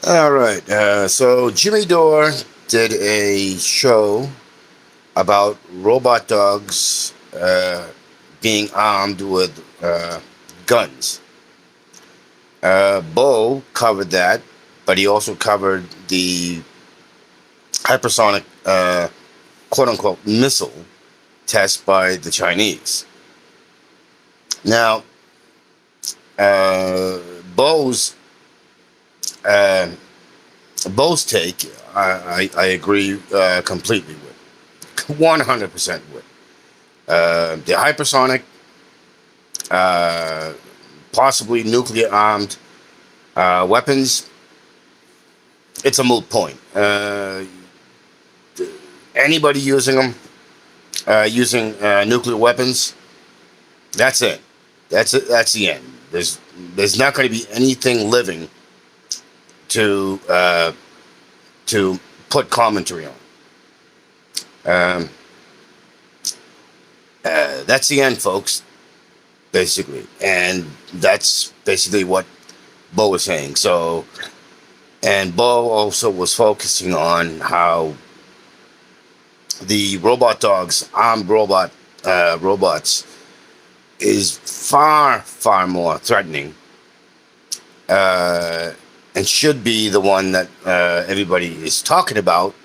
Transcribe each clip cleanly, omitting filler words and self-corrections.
All right. So Jimmy Dore did a show about robot dogs being armed with guns. Bo covered that, but he also covered the hypersonic, quote unquote, missile test by the Chinese. Now, uh, Bo's uh, Bo's take, I agree completely with, 100% with. The hypersonic, uh, possibly nuclear armed weapons, it's a moot point. Anybody using them, using nuclear weapons, that's it. That's it. That's the end. There's not going to be anything living to to put commentary on. Um, that's the end, folks. Basically, and that's basically what Bo was saying. So, and Bo also was focusing on how the robot dogs, armed robots, is far more threatening, uh, and should be the one that everybody is talking about,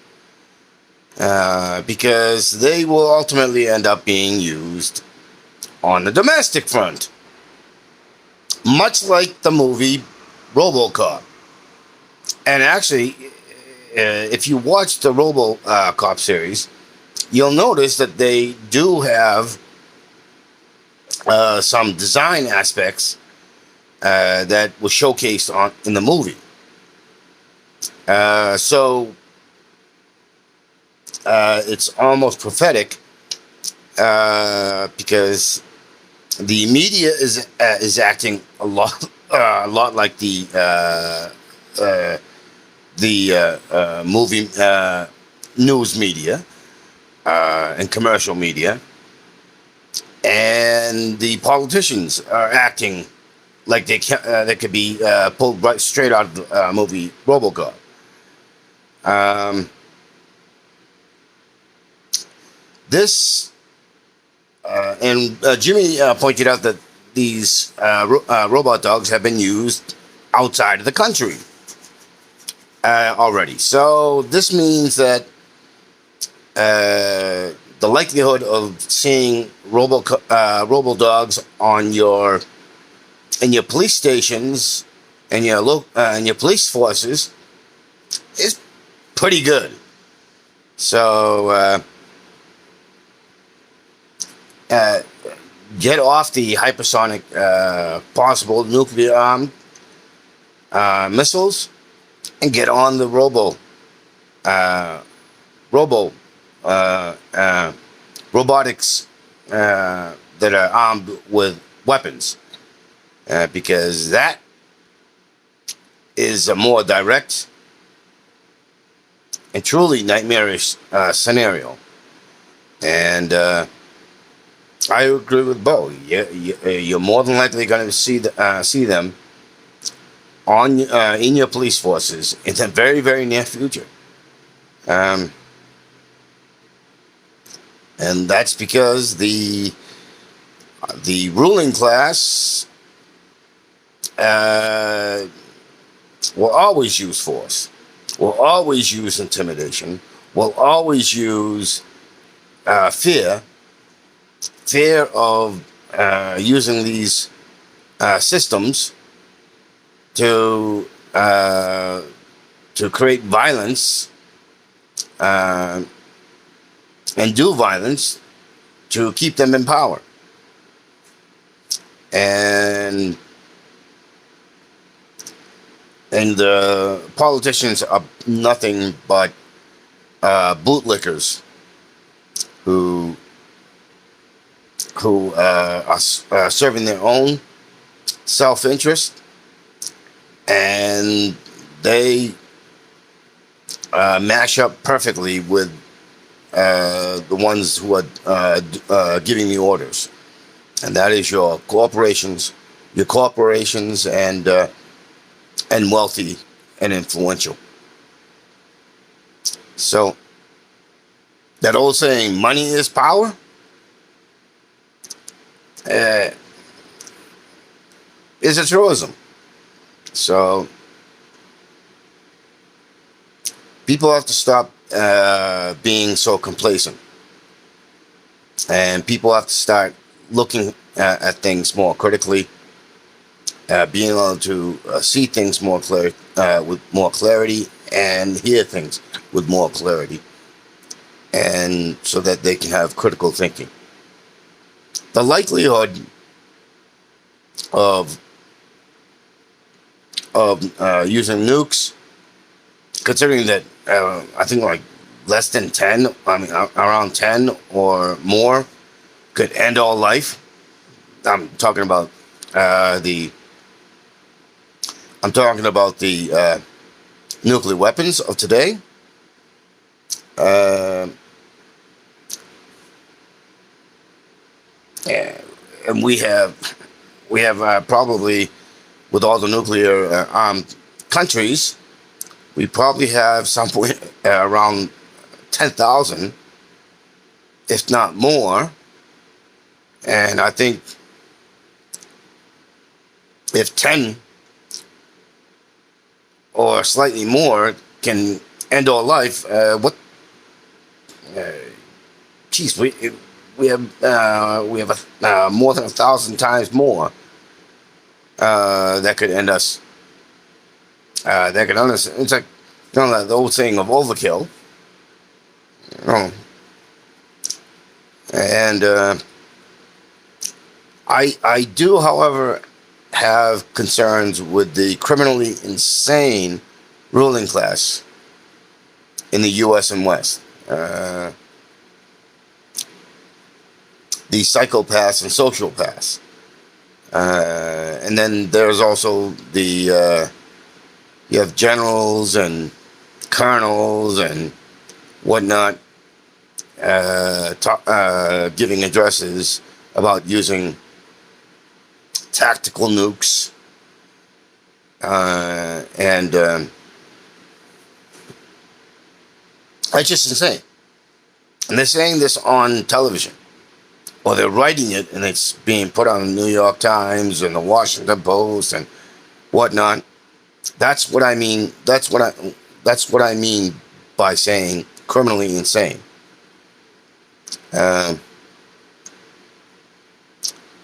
because they will ultimately end up being used on the domestic front, much like the movie RoboCop. And actually, if you watch the RoboCop series, you'll notice that they do have some design aspects that was showcased in the movie. So it's almost prophetic, because the media is acting a lot like the movie news media and commercial media, and the politicians are acting like they could be pulled right straight out of the movie RoboCop. Um, this and Jimmy pointed out that these robot dogs have been used outside of the country already. So this means that the likelihood of seeing robo dogs on in your police stations and and your police forces is pretty good. So uh, get off the hypersonic possible nuclear armed missiles and get on the uh, robo uh, robotics that are armed with weapons, because that is a more direct and truly nightmarish scenario. And I agree with Bo. You're more than likely going to see them on in your police forces in the very near future. Um, and that's because the ruling class uh, will always use force, will always use intimidation, will always use fear, fear of using these systems to create violence, uh, and do violence to keep them in power. And the politicians are nothing but bootlickers who are serving their own self-interest, and they mash up perfectly with the ones who are giving the orders, and that is your corporations and wealthy and influential. So that old saying, money is power, uh, is a truism. So people have to stop being so complacent, and people have to start looking at things more critically, being able to see things more with more clarity, and hear things with more clarity, and so that they can have critical thinking. The likelihood of using nukes, considering that I think like less than 10, I mean around 10 or more, could end all life. I'm talking about the nuclear weapons of today. Uh, and we have probably, with all the nuclear armed countries, we probably have somewhere around 10,000, if not more. And I think if 10 or slightly more can end all life, uh, geez, we have more than 1,000 times more that could end us. That could end us. It's like, the old saying of overkill. You know. And I do, however, have concerns with the criminally insane ruling class in the U.S. and West. The psychopaths and sociopaths. And then there's also you have generals and colonels and whatnot giving addresses about using tactical nukes. And it's just insane. And they're saying this on television, or they're writing it, and it's being put on the New York Times and the Washington Post and whatnot. That's what I mean. That's what I mean by saying criminally insane.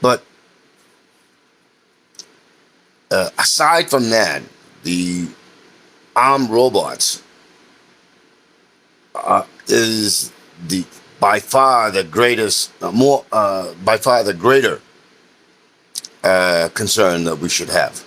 But aside from that, the armed robots is the by far the greatest, by far the greater concern that we should have.